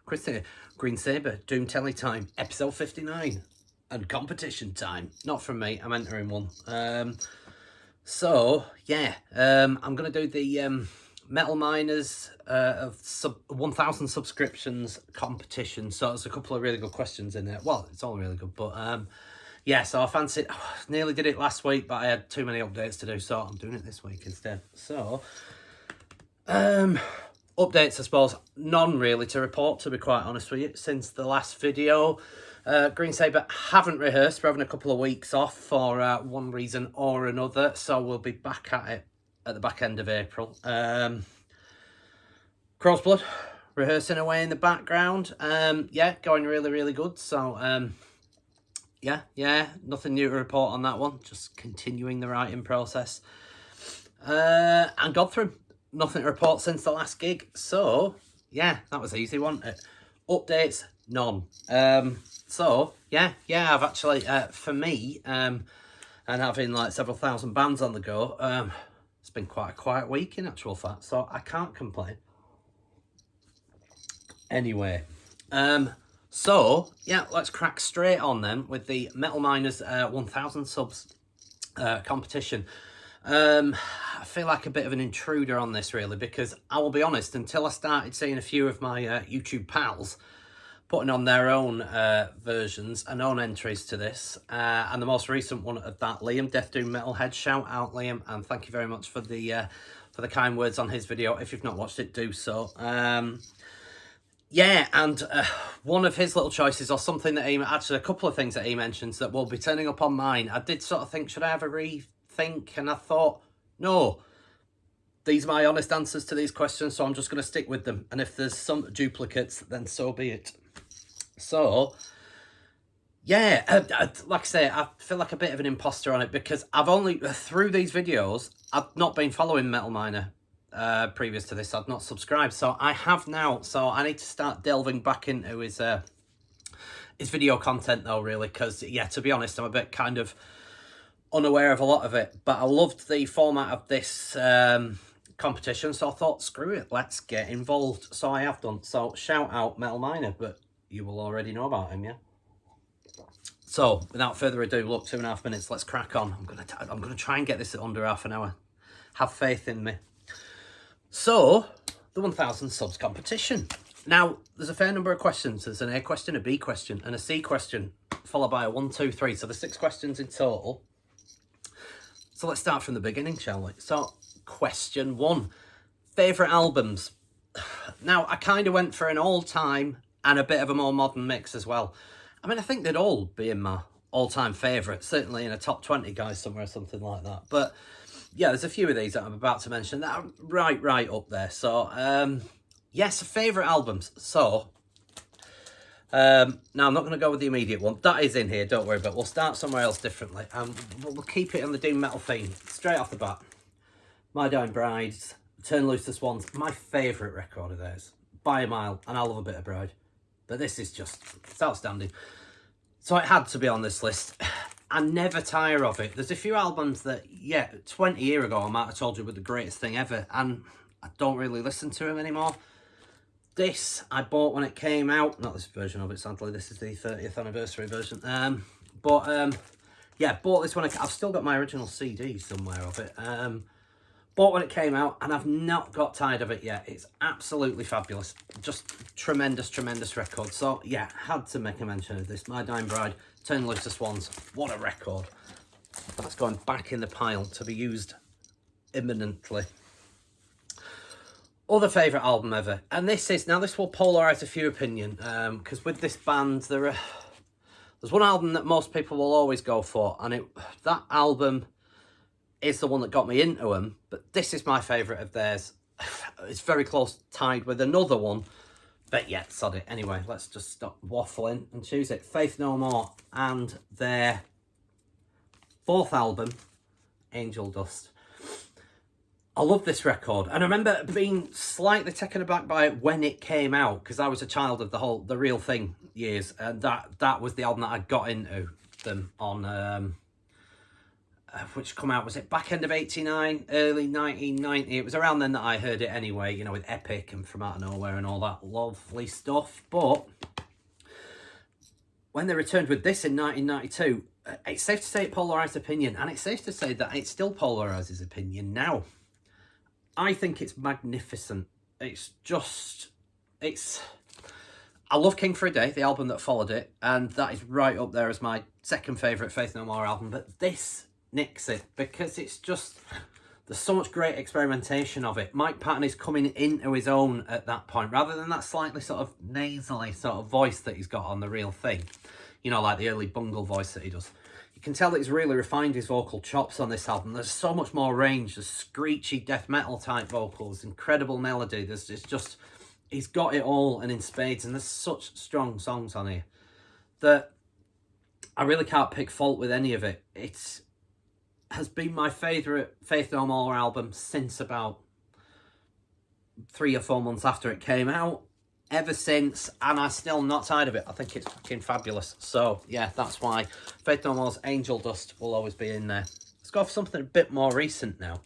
Kris here. Green Sabre, Doom Telly time, episode 59. And competition time. Not from me, I'm entering one. So, yeah, I'm going to do the Metal Miners of 1,000 subscriptions competition. So there's a couple of really good questions in there. Well, it's all really good, but yeah, so I fancied, nearly did it last week, but I had too many updates to do, so I'm doing it this week instead. So, updates, I suppose, none really to report, to be quite honest with you, since the last video. Green Sabre haven't rehearsed. We're having a couple of weeks off for one reason or another, so we'll be back at it at the back end of April. CROWSBLOOD, rehearsing away in the background. Yeah, going really, really good. So, yeah, nothing new to report on that one. Just continuing the writing process. And GODTHRYMM, nothing to report since the last gig. So, yeah, that was easy, wasn't it? Updates, none. So, yeah, I've actually, for me, and having like several thousand bands on the go, it's been quite a quiet week in actual fact, so I can't complain. Anyway, so, yeah, let's crack straight on then with the Metal Miners 1,000 subs competition. I feel like a bit of an intruder on this, really, because I will be honest, until I started seeing a few of my YouTube pals putting on their own versions and own entries to this, and the most recent one of that, Liam, Death Doom Metalhead, shout out Liam, and thank you very much for the kind words on his video. If you've not watched it, do so. Yeah, and one of his little choices, or something that he, actually a couple of things that he mentions that will be turning up on mine, I did sort of think, should I have a rethink? And I thought, no, these are my honest answers to these questions, so I'm just going to stick with them. And if there's some duplicates, then so be it. So, yeah, like I say, I feel like a bit of an imposter on it, because I've only, through these videos, I've not been following Metal Miner. Previous to this, I'd not subscribed, so I have now. So I need to start delving back into his video content though, really, because yeah, to be honest, I'm a bit kind of unaware of a lot of it. But I loved the format of this competition, so I thought, screw it, let's get involved. So I have done. So shout out Metal Miner, but you will already know about him, yeah. So without further ado, look, 2.5 minutes. Let's crack on. I'm gonna try and get this at under half an hour. Have faith in me. So, the 1,000 subs competition. Now, there's a fair number of questions. There's an A question, a B question, and a C question, followed by a 1, 2, 3. So there's 6 questions in total. So let's start from the beginning, shall we? So, question 1. Favourite albums. Now, I kind of went for an all-time and a bit of a more modern mix as well. I mean, I think they'd all be in my all-time favourite. Certainly in a top 20, guys, somewhere, something like that. But yeah, there's a few of these that I'm about to mention that are right up there. So, yes, favourite albums. So, now I'm not going to go with the immediate one. That is in here, don't worry, but we'll start somewhere else differently. We'll keep it on the doom metal theme, straight off the bat. My Dying Brides, Turn Loose the Swans, my favourite record of theirs, by a mile, and I love a bit of Bride. But this is just, it's outstanding. So it had to be on this list. I never tire of it. There's a few albums that, yeah, 20 years ago I might have told you were the greatest thing ever, and I don't really listen to them anymore. This I bought when it came out. Not this version of it, sadly. This is the 30th anniversary version. Yeah, bought this when I've still got my original CD somewhere of it. Bought when it came out, and I've not got tired of it yet. It's absolutely fabulous. Just tremendous record. So, yeah, had to make a mention of this. My Dying Bride, Turn Loose the Swans. What a record. That's going back in the pile to be used imminently. Other favourite album ever. And this will polarise a few opinion. Because with this band, there's one album that most people will always go for. And that album is the one that got me into them. But this is my favourite of theirs. It's very close tied with another one. But yeah, sod it. Anyway, let's just stop waffling and choose it. Faith No More and their 4th album, Angel Dust. I love this record. And I remember being slightly taken aback by it when it came out, because I was a child of the Real Thing years. And that was the album that I got into them on. which come out, was it back end of 89, early 1990? It was around then that I heard it anyway, you know, with Epic and From Out of Nowhere and all that lovely stuff. But when they returned with this in 1992, it's safe to say it polarised opinion, and it's safe to say that it still polarises opinion now. I think it's magnificent. It's just, I love King for a Day, the album that followed it, and that is right up there as my second favourite Faith No More album, but this nicks it because it's just, there's so much great experimentation of it. Mike Patton is coming into his own at that point, rather than that slightly sort of nasally sort of voice that he's got on The Real Thing, you know, like the early bungle voice that he does. You can tell that he's really refined his vocal chops on this album. There's so much more range. There's screechy death metal type vocals, incredible melody. It's just, he's got it all and in spades, and there's such strong songs on here that I really can't pick fault with any of it. It has been my favourite Faith No More album since about 3 or 4 months after it came out. Ever since, and I'm still not tired of it. I think it's fucking fabulous. So yeah, that's why Faith No More's Angel Dust will always be in there. Let's go for something a bit more recent now.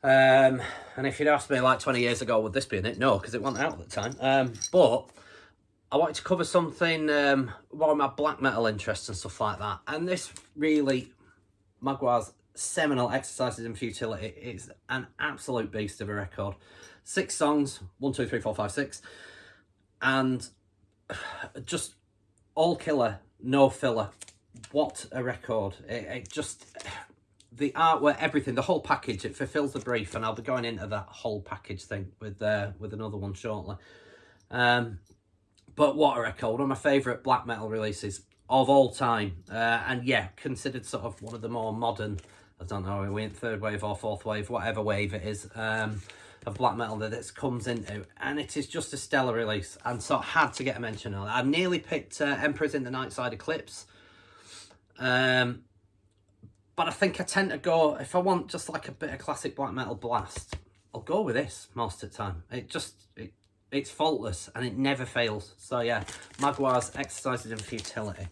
And if you'd asked me like 20 years ago, would this be in it? No, because it wasn't out at the time. But I wanted to cover something more of my black metal interests and stuff like that. And this really, Magwar's seminal Exercises in Futility, is an absolute beast of a record. 6 songs, 1, 2, 3, 4, 5, 6, and just all killer, no filler. What a record. It just, the artwork, everything, the whole package, it fulfills the brief, and I'll be going into that whole package thing with another one shortly. But what a record, one of my favourite black metal releases of all time, and yeah, considered sort of one of the more modern, I don't know, are we in 3rd wave or 4th wave, whatever wave it is, of black metal that it comes into, and it is just a stellar release, and so I had to get a mention on it. I nearly picked Emperors in the Nightside Eclipse, but I think I tend to go, if I want just like a bit of classic black metal blast, I'll go with this most of the time. It's faultless and it never fails. So yeah, Magwar's Exercises in Futility.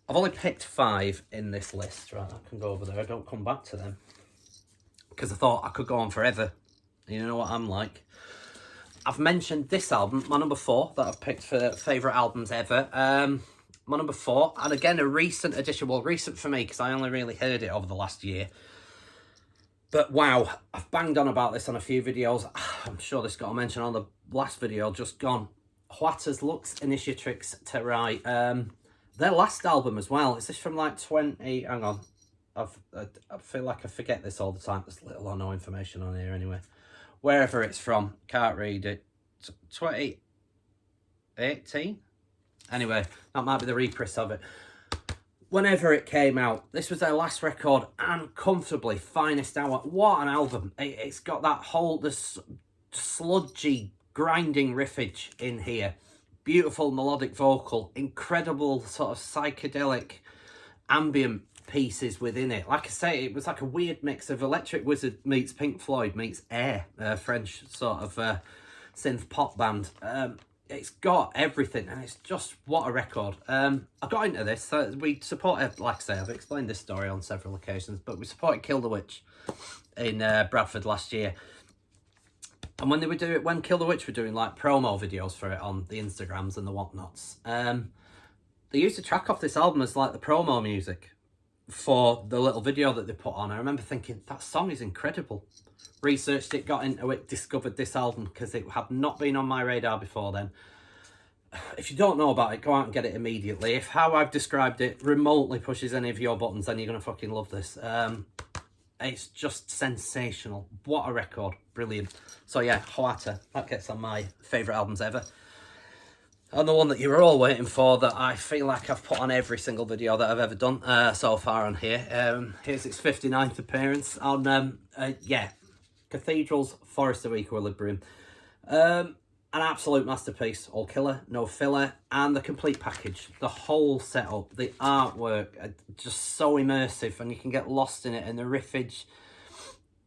I've only picked 5 in this list, right? I can go over there, I don't come back to them, because I thought I could go on forever. You know what I'm like. I've mentioned this album, my number 4, that I've picked for favourite albums ever. My number 4, and again, a recent addition. Well, recent for me, because I only really heard it over the last year. But wow, I've banged on about this on a few videos. I'm sure this got a mention on the last video just gone. Huata's Lux Initiatrix Terrae. Their last album as well. Is this from like 20... Hang on. I feel like I forget this all the time. There's little or no information on here anyway. Wherever it's from, can't read it. 2018? Anyway, that might be the reprise of it. Whenever it came out, this was their last record, and comfortably Finest Hour. What an album. It's got that whole, this sludgy, grinding riffage in here. Beautiful melodic vocal, incredible sort of psychedelic ambient pieces within it. Like I say, it was like a weird mix of Electric Wizard meets Pink Floyd meets Air, French sort of synth pop band. It's got everything, and it's just, what a record. I got into this, we supported, like I say, I've explained this story on several occasions, but we supported Kill the Witch in Bradford last year. And when when Kill the Witch were doing like promo videos for it on the Instagrams and the whatnots, they used a track off this album as like the promo music for the little video that they put on. I remember thinking, that song is incredible. Researched it, got into it, discovered this album because it had not been on my radar before then. If you don't know about it, go out and get it immediately. If how I've described it remotely pushes any of your buttons, then you're going to fucking love this. It's just sensational. What a record. Brilliant. So yeah, Huata, that gets on my favourite albums ever. And the one that you were all waiting for, that I feel like I've put on every single video that I've ever done so far on here. Here's its 59th appearance on, Cathedral's Forest of Equilibrium. An absolute masterpiece. All killer, no filler, and the complete package. The whole setup, the artwork, just so immersive, and you can get lost in it, and the riffage.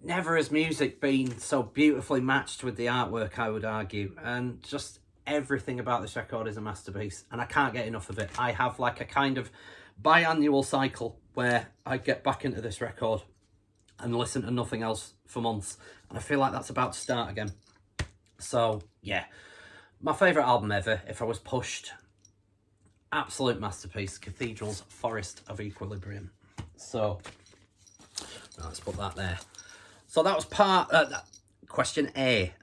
Never has music been so beautifully matched with the artwork, I would argue, and just everything about this record is a masterpiece, and I can't get enough of it. I have like a kind of biannual cycle where I get back into this record and listen to nothing else for months. And I feel like that's about to start again. So, yeah. My favourite album ever, if I was pushed. Absolute masterpiece. Cathedral's Forest of Equilibrium. So, let's put that there. So that was question A.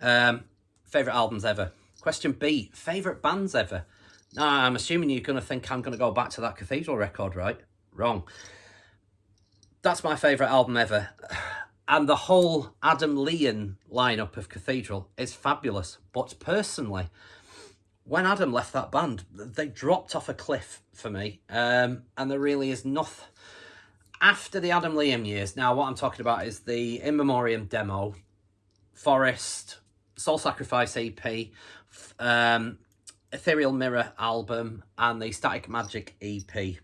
Favourite albums ever. Question B. Favourite bands ever. Now, I'm assuming you're going to think I'm going to go back to that Cathedral record, right? Wrong. That's my favourite album ever. And the whole Adam Leon lineup of Cathedral is fabulous. But personally, when Adam left that band, they dropped off a cliff for me. And there really is nothing. After the Adam Leon years, now what I'm talking about is the In Memoriam demo, Forest, Soul Sacrifice EP, Ethereal Mirror album, and the Static Magic EP.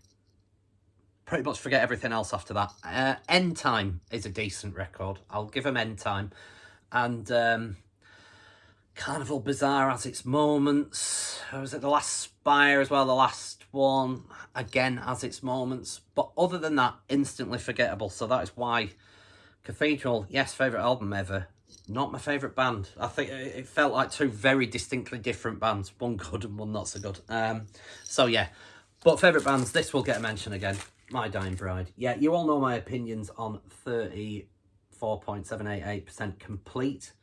Pretty much forget everything else after that. End Time is a decent record. I'll give them End Time. And Carnival Bazaar has its moments. Was it The Last Spire as well? The last one, again, has its moments. But other than that, instantly forgettable. So that is why Cathedral, yes, favourite album ever. Not my favourite band. I think it felt like two very distinctly different bands. One good and one not so good. So yeah. But favourite bands, this will get a mention again. My Dying Bride. Yeah, you all know my opinions on 34.788% complete.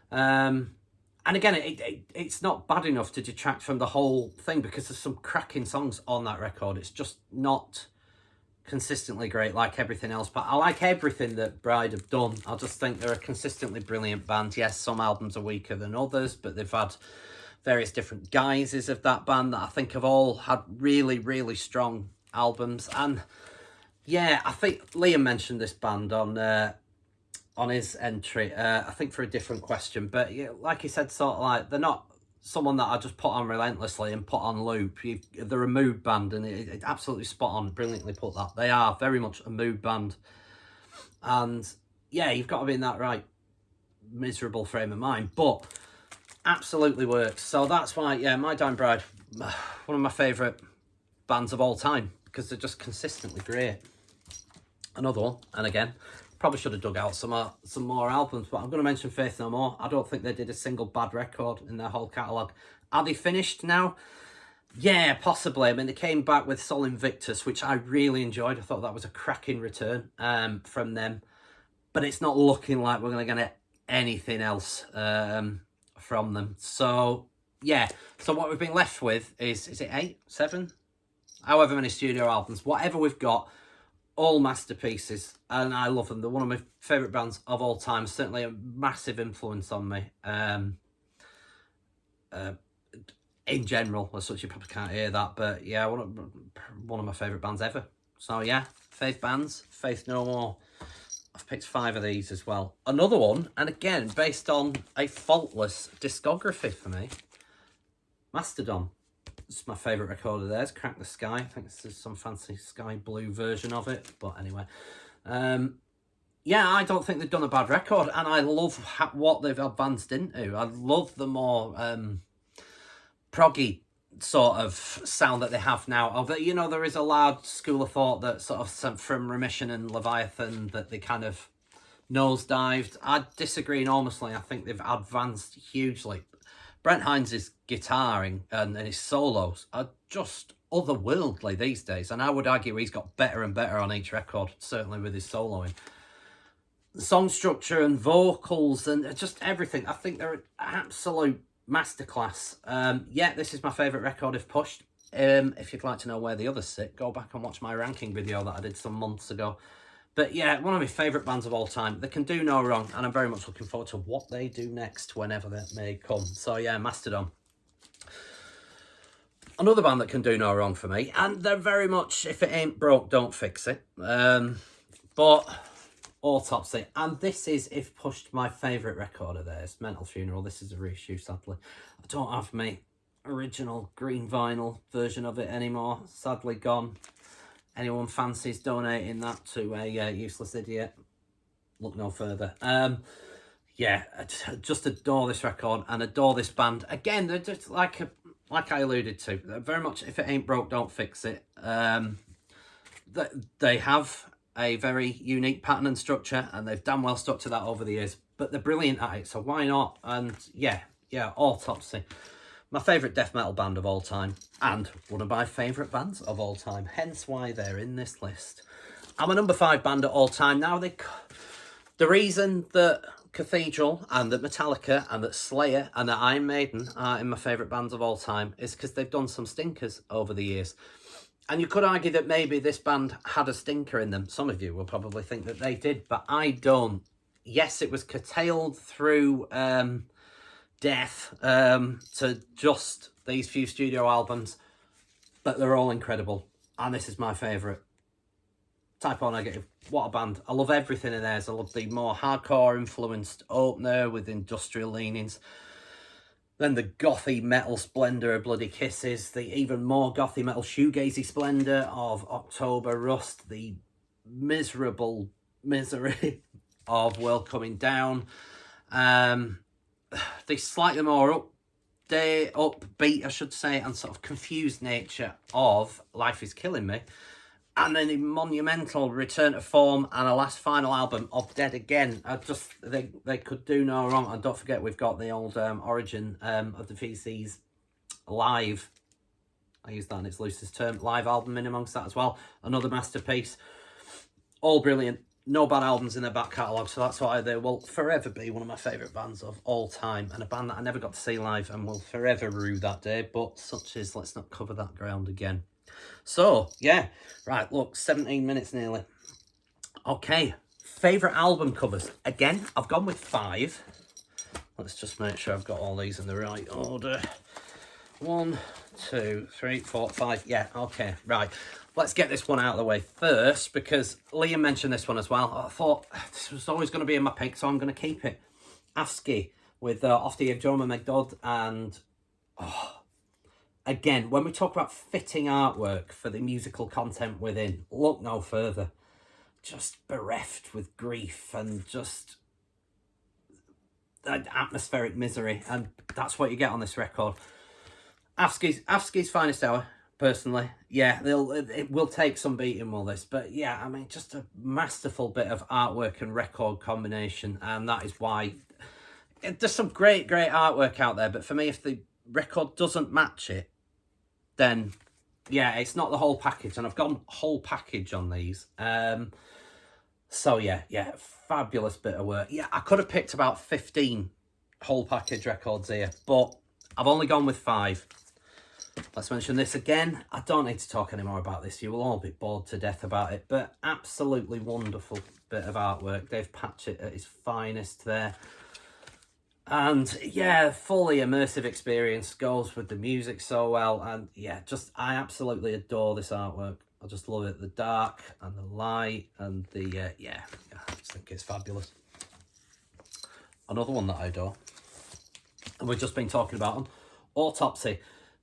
And again, it's not bad enough to detract from the whole thing because there's some cracking songs on that record. It's just not consistently great like everything else. But I like everything that Bride have done. I just think they're a consistently brilliant band. Yes, some albums are weaker than others, but they've had various different guises of that band that I think have all had really, really strong albums. And yeah, I think Liam mentioned this band on his entry, I think for a different question, but yeah, like he said, sort of like they're not someone that I just put on relentlessly and put on loop. They're a mood band, and it absolutely spot on, brilliantly put that. They are very much a mood band, and yeah, you've got to be in that right miserable frame of mind, but absolutely works. So that's why, yeah, My Dying Bride, one of my favourite bands of all time, because they're just consistently great. Another one, and again, probably should have dug out some more albums, but I'm going to mention Faith No More. I don't think they did a single bad record in their whole catalogue. Are they finished now? Yeah, possibly. I mean, they came back with Sol Invictus, which I really enjoyed. I thought that was a cracking return from them. But it's not looking like we're going to get anything else from them. So, yeah. So what we've been left with is it 8, 7? However many studio albums. Whatever we've got, all masterpieces, and I love them. They're one of my favourite bands of all time. Certainly a massive influence on me. In general, as such, you probably can't hear that, but yeah, one of my favourite bands ever. So yeah, Faith bands, Faith No More. I've picked 5 of these as well. Another one, and again, based on a faultless discography for me, Mastodon. This is my favourite record of theirs, Crack the Sky. I think this is some fancy sky blue version of it. But anyway. Yeah, I don't think they've done a bad record. And I love what they've advanced into. I love the more proggy sort of sound that they have now. Although, you know, there is a large school of thought that sort of from Remission and Leviathan that they kind of nosedived. I disagree enormously. I think they've advanced hugely. Brent Hines' guitaring and his solos are just otherworldly these days. And I would argue he's got better and better on each record, certainly with his soloing. The song structure and vocals and just everything. I think they're an absolute masterclass. Yeah, this is my favourite record if pushed. If you'd like to know where the others sit, go back and watch my ranking video that I did some months ago. But yeah, one of my favourite bands of all time. They can do no wrong, and I'm very much looking forward to what they do next, whenever that may come. So yeah, Mastodon. Another band that can do no wrong for me, and they're very much, if it ain't broke, don't fix it. But Autopsy, and this is, if pushed, my favourite record of theirs, Mental Funeral. This is a reissue, sadly. I don't have my original green vinyl version of it anymore, sadly gone. Anyone fancies donating that to a useless idiot, look no further. Yeah, I just adore this record and adore this band. Again, they're just like I alluded to, they're very much, if it ain't broke, don't fix it. They're they have a very unique pattern and structure, and they've damn well stuck to that over the years. But they're brilliant at it, so why not? And yeah, Autopsy. My favourite death metal band of all time, and one of my favourite bands of all time, hence why they're in this list. I'm a number 5 band at all time. Now, the reason that Cathedral and that Metallica and that Slayer and that Iron Maiden are in my favourite bands of all time is because they've done some stinkers over the years. And you could argue that maybe this band had a stinker in them. Some of you will probably think that they did, but I don't. Yes, it was curtailed through death to just these few studio albums, but they're all incredible. And this is my favourite. Type O Negative, what a band. I love everything in theirs. I love the more hardcore influenced opener with industrial leanings. Then the gothy metal splendour of Bloody Kisses, the even more gothy metal shoegazy splendour of October Rust, the miserable misery of World Coming Down, the slightly more upbeat, I should say, and sort of confused nature of Life Is Killing Me, and then the monumental return to form and a last final album of Dead Again. They could do no wrong. And don't forget, we've got the old origin of the VC's live, I use that in its loosest term, live album in amongst that as well. Another masterpiece. All brilliant. No bad albums in their back catalogue, so that's why they will forever be one of my favourite bands of all time, and a band that I never got to see live and will forever rue that day, but such is, let's not cover that ground again. So, yeah, right, look, 17 minutes nearly. Okay, favourite album covers. Again, I've gone with 5. Let's just make sure I've got all these in the right order. 1, 2, 3, 4, 5. Yeah, okay, right. Let's get this one out of the way first, because Liam mentioned this one as well. I thought this was always going to be in my pick, so I'm going to keep it. ASCII with Off the Joma McDodd, and again, when we talk about fitting artwork for the musical content within, look no further. Just bereft with grief and just atmospheric misery, and that's what you get on this record. ASCII's finest hour. Personally, yeah, it will take some beating, will this? But yeah, I mean, just a masterful bit of artwork and record combination, and that is why there's some great artwork out there. But for me, if the record doesn't match it, then yeah, it's not the whole package, and I've gone whole package on these. So yeah, fabulous bit of work. Yeah, I could have picked about 15 whole package records here, but I've only gone with 5. Let's mention this again. I don't need to talk anymore about this. You will all be bored to death about it. But absolutely wonderful bit of artwork. Dave Patchett at his finest there. And yeah, fully immersive experience. Goes with the music so well. And yeah, I absolutely adore this artwork. I just love it. The dark and the light and the, I just think it's fabulous. Another one that I adore, and we've just been talking about them, Autopsy.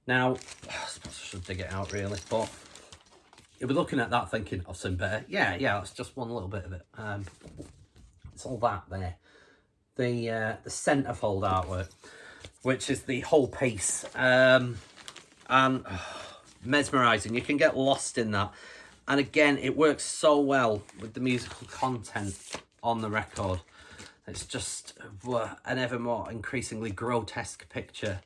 Now, I suppose I should dig it out really, but you'll be looking at that thinking, I've seen better. Yeah, that's just one little bit of it. It's all that there. The centerfold artwork, which is the whole piece, and mesmerising. You can get lost in that. And again, it works so well with the musical content on the record. It's just an ever more increasingly grotesque picture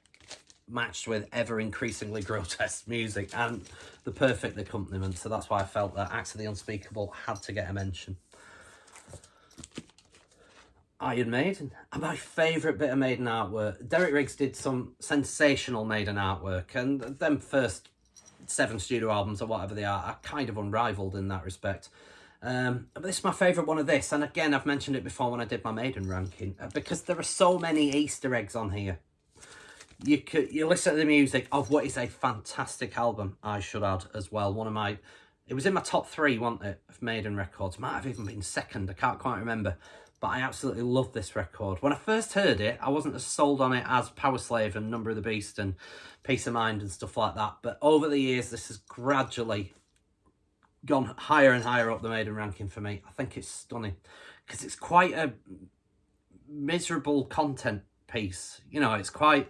matched with ever increasingly grotesque music and the perfect accompaniment. So that's why I felt that Acts of the Unspeakable had to get a mention. Iron Maiden, and my favourite bit of Maiden artwork. Derek Riggs did some sensational Maiden artwork, and them first 7 studio albums or whatever they are kind of unrivaled in that respect. But this is my favourite one of this, and again, I've mentioned it before when I did my Maiden ranking, because there are so many Easter eggs on here. You listen to the music of what is a fantastic album, I should add, as well. It was in my top 3, wasn't it, of Maiden records. Might have even been second, I can't quite remember. But I absolutely love this record. When I first heard it, I wasn't as sold on it as Power Slave and Number of the Beast and Peace of Mind and stuff like that. But over the years, this has gradually gone higher and higher up the Maiden ranking for me. I think it's stunning because it's quite a miserable content piece. You know, it's quite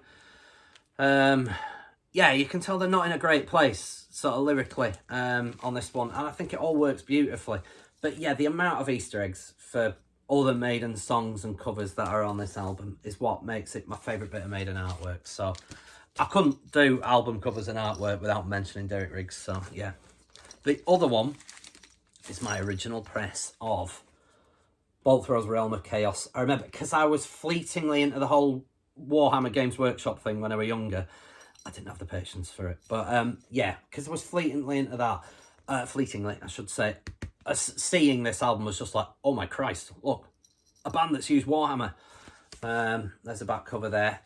yeah, you can tell they're not in a great place, sort of lyrically, on this one. And I think it all works beautifully. But yeah, the amount of Easter eggs for other Maiden songs and covers that are on this album is what makes it my favourite bit of Maiden artwork. So I couldn't do album covers and artwork without mentioning Derek Riggs. So yeah. The other one is my original press of Bolt Thrower's Realm of Chaos. I remember, because I was fleetingly into the whole Warhammer Games Workshop thing when I was younger. I didn't have the patience for it. But yeah, because I was fleetingly into that. Fleetingly, I should say. Seeing this album was just like, oh my Christ, look, a band that's used Warhammer. There's a back cover there.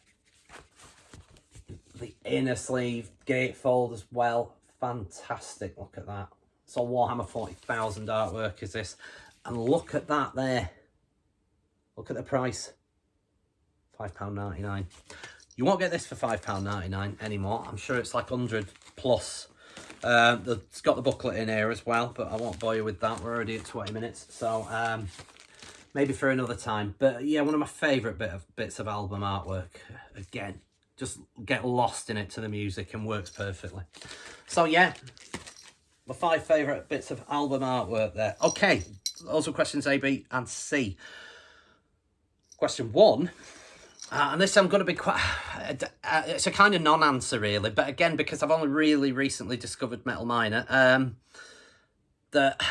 The inner sleeve gatefold as well. Fantastic, look at that. It's all Warhammer 40,000 artwork is this. And look at that there. Look at the price. £5.99. You won't get this for £5.99 anymore. I'm sure it's like 100 plus. It's got the booklet in here as well, but I won't bore you with that. We're already at 20 minutes, so maybe for another time. But yeah, one of my favourite bits of album artwork. Again, just get lost in it to the music and works perfectly. So yeah, my 5 favourite bits of album artwork there. Okay, those were questions A, B and C. Question 1. And this I'm going to be quite... it's a kind of non-answer, really. But again, because I've only really recently discovered Metal Miner, that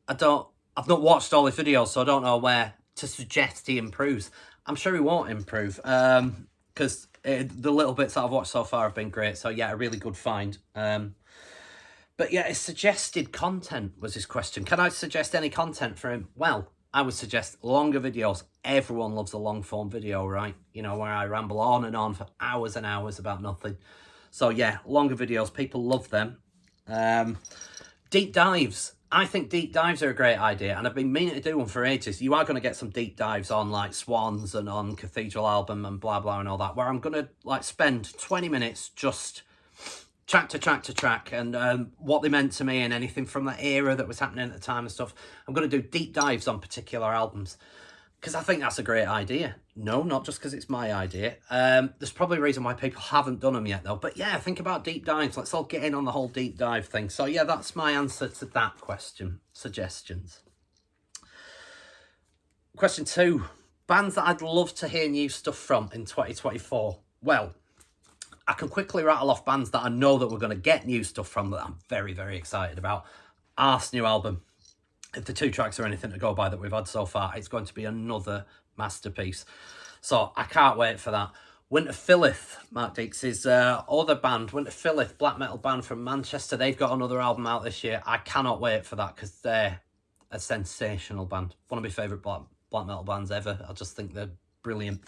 I've not watched all his videos, so I don't know where to suggest he improves. I'm sure he won't improve, because the little bits that I've watched so far have been great. So yeah, a really good find. But yeah, his suggested content was his question. Can I suggest any content for him? Well, I would suggest longer videos. Everyone loves a long form video, right? You know, where I ramble on and on for hours and hours about nothing. So yeah, longer videos, people love them. Deep dives. I think deep dives are a great idea, and I've been meaning to do one for ages. You are going to get some deep dives on like Swans and on Cathedral Album and blah blah and all that, where I'm going to like spend 20 minutes just track to track to track and what they meant to me and anything from that era that was happening at the time and stuff. I'm going to do deep dives on particular albums because I think that's a great idea. No, not just because it's my idea. There's probably a reason why people haven't done them yet though. But yeah, think about deep dives. Let's all get in on the whole deep dive thing. So yeah, that's my answer to that question. Suggestions. Question 2. Bands that I'd love to hear new stuff from in 2024. Well, I can quickly rattle off bands that I know that we're going to get new stuff from that I'm very, very excited about. Arse's new album. If the 2 tracks are anything to go by that we've had so far, it's going to be another masterpiece. So I can't wait for that. Winter Philith, Mark Deeks' other band, Winter Philith, black metal band from Manchester. They've got another album out this year. I cannot wait for that because they're a sensational band. One of my favourite black metal bands ever. I just think they're brilliant.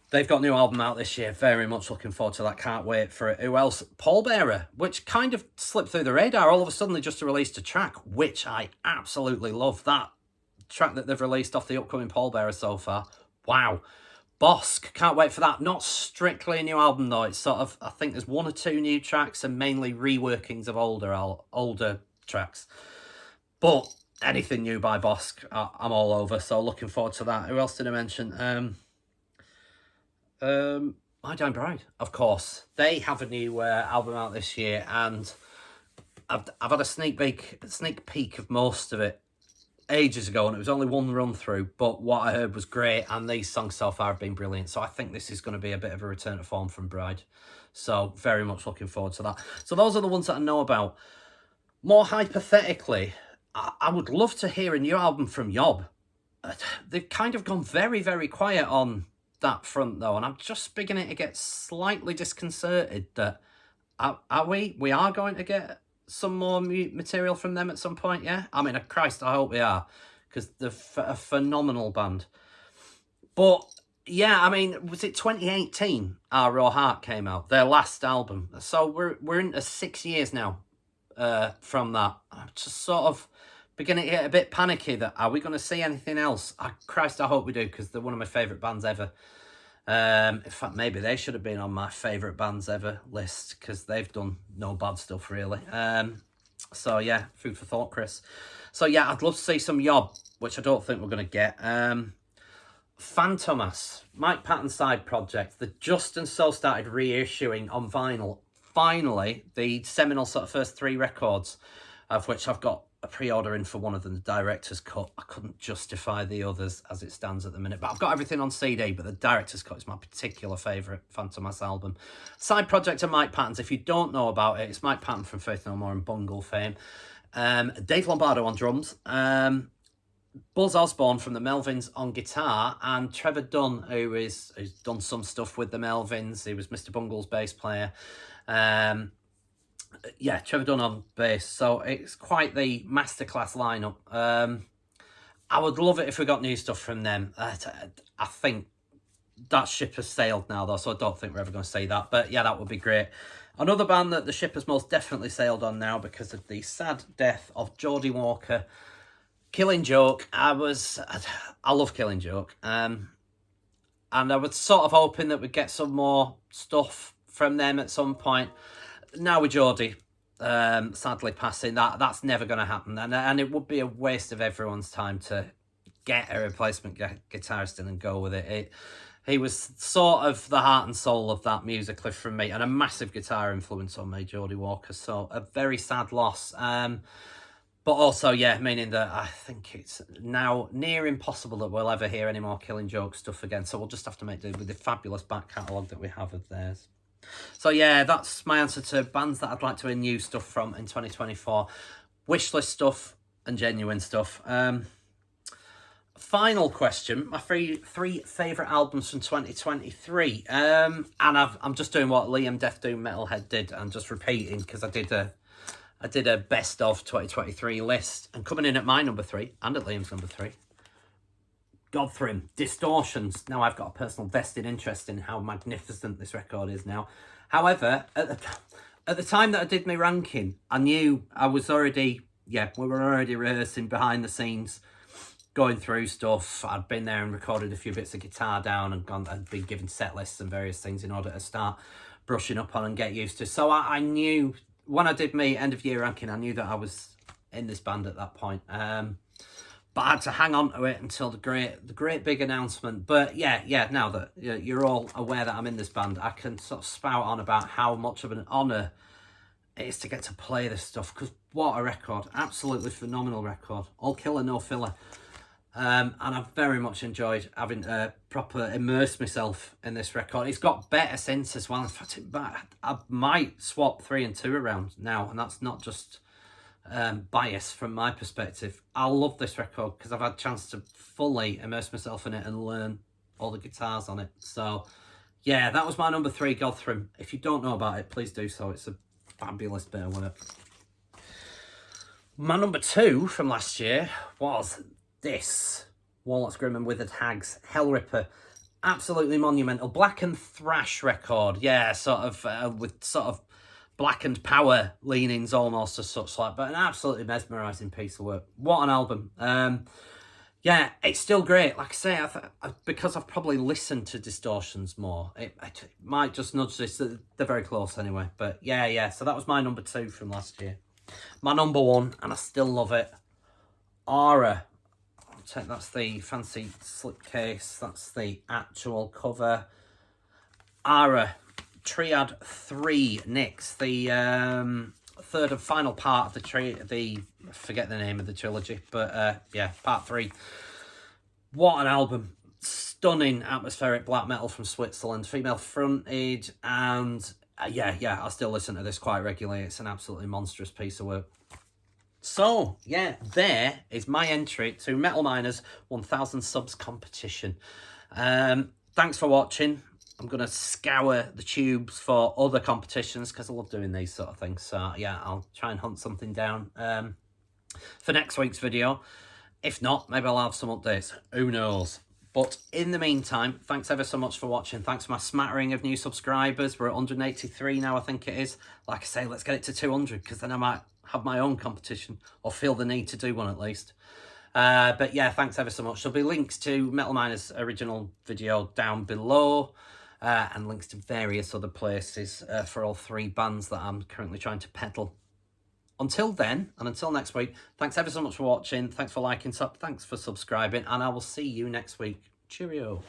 They've got a new album out this year. Very much looking forward to that. Can't wait for it. Who else? Pallbearer, which kind of slipped through the radar. All of a sudden, they just released a track, which I absolutely love. That track that they've released off the upcoming Pallbearer so far. Wow. Bosk, can't wait for that. Not strictly a new album, though. It's sort of, I think there's 1 or 2 new tracks and mainly reworkings of older tracks. But anything new by Bosk, I'm all over. So looking forward to that. Who else did I mention? My Dying Bride, of course. They have a new album out this year, and I've had a sneak peek of most of it ages ago, and it was only one run through, but what I heard was great, and these songs so far have been brilliant. So I think this is going to be a bit of a return to form from Bride. So very much looking forward to that. So those are the ones that I know about. More hypothetically, I would love to hear a new album from Yob. They've kind of gone very, very quiet on that front though, and I'm just beginning to get slightly disconcerted that we are going to get some more material from them at some point. Yeah, I mean, Christ, I hope we are, because they're a phenomenal band. But yeah, I mean, was it 2018 Our Raw Heart came out, their last album? So we're into 6 years now from that. I'm just sort of beginning to get a bit panicky that, are we going to see anything else? Christ, I hope we do, because they're one of my favourite bands ever. In fact, maybe they should have been on my favourite bands ever list, because they've done no bad stuff, really. So, yeah, food for thought, Kris. So, yeah, I'd love to see some Yob, which I don't think we're going to get. Phantomas, Mike Patton's side project, the Just and So started reissuing on vinyl. finally, the seminal sort of first 3 records, of which I've got a pre-order in for one of them, the director's cut. I couldn't justify the others as it stands at the minute, but I've got everything on CD, but the director's cut is my particular favourite Fantomas album. Side project of Mike Patton's. If you don't know about it, it's Mike Patton from Faith No More and Bungle fame. Dave Lombardo on drums. Buzz Osborne from the Melvins on guitar, and Trevor Dunn, who's done some stuff with the Melvins. He was Mr. Bungle's bass player. Yeah, Trevor Dunn on bass. So it's quite the masterclass lineup. I would love it if we got new stuff from them. I think that ship has sailed now, though, so I don't think we're ever going to see that. But yeah, that would be great. Another band that the ship has most definitely sailed on now because of the sad death of Geordie Walker, Killing Joke. I love Killing Joke. And I was sort of hoping that we'd get some more stuff from them at some point. Now with Geordie sadly passing, that's never going to happen. And it would be a waste of everyone's time to get a replacement guitarist in and go with it. He was sort of the heart and soul of that musically from me, and a massive guitar influence on me, Geordie Walker. So a very sad loss. But also, yeah, meaning that I think it's now near impossible that we'll ever hear any more Killing Joke stuff again. So we'll just have to make do with the fabulous back catalogue that we have of theirs. So yeah, that's my answer to bands that I'd like to hear new stuff from in 2024. Wishlist stuff and genuine stuff. Final question, my three favourite albums from 2023. And I'm just doing what Liam Death Doom Metalhead did and just repeating because I did a best of 2023 list, and coming in at my number 3 and at Liam's number 3, GODTHRYMM, Distortions. Now I've got a personal vested interest in how magnificent this record is now. However, at the time that I did my ranking, I knew I was already, we were already rehearsing behind the scenes, going through stuff. I'd been there and recorded a few bits of guitar down and been given set lists and various things in order to start brushing up on and get used to. So I knew, when I did my end of year ranking, I knew that I was in this band at that point. But I had to hang on to it until the great big announcement. But yeah, now that you're all aware that I'm in this band, I can sort of spout on about how much of an honour it is to get to play this stuff. Because what a record. Absolutely phenomenal record. All killer, no filler. And I've very much enjoyed having proper immersed myself in this record. It's got better since as well. In fact, I might swap 3 and 2 around now, and that's not just bias from my perspective. I love this record because I've had a chance to fully immerse myself in it and learn all the guitars on it. So yeah, that was my number 3, GODTHRYMM. If you don't know about it, please do so. It's a fabulous bit of work. My number 2 from last year was this, Walnuts, Grim and Withered Hags, Hellripper. Absolutely monumental. Black and thrash record. Yeah, sort of with sort of blackened power leanings almost as such, like, but an absolutely mesmerising piece of work. What an album. Yeah, it's still great. Like I say, because I've probably listened to Distortions more, it might just nudge this. They're very close anyway. But yeah, so that was my number 2 from last year. My number 1, and I still love it, Aura. That's the fancy slipcase. That's the actual cover. Aura, Triad 3 Nicks, the third and final part of I forget the name of the trilogy, but yeah, part 3. What an album. Stunning atmospheric black metal from Switzerland, female frontage, and yeah, I still listen to this quite regularly. It's an absolutely monstrous piece of work. So, yeah, there is my entry to Metal Miners 1000 subs competition. Thanks for watching. I'm going to scour the tubes for other competitions because I love doing these sort of things. So, yeah, I'll try and hunt something down for next week's video. If not, maybe I'll have some updates. Who knows? But in the meantime, thanks ever so much for watching. Thanks for my smattering of new subscribers. We're at 183 now, I think it is. Like I say, let's get it to 200 because then I might have my own competition or feel the need to do one at least. But yeah, thanks ever so much. There'll be links to Metal Miner's original video down below and links to various other places for all 3 bands that I'm currently trying to peddle. Until then, and until next week, thanks ever so much for watching. Thanks for liking, thanks for subscribing, and I will see you next week. Cheerio.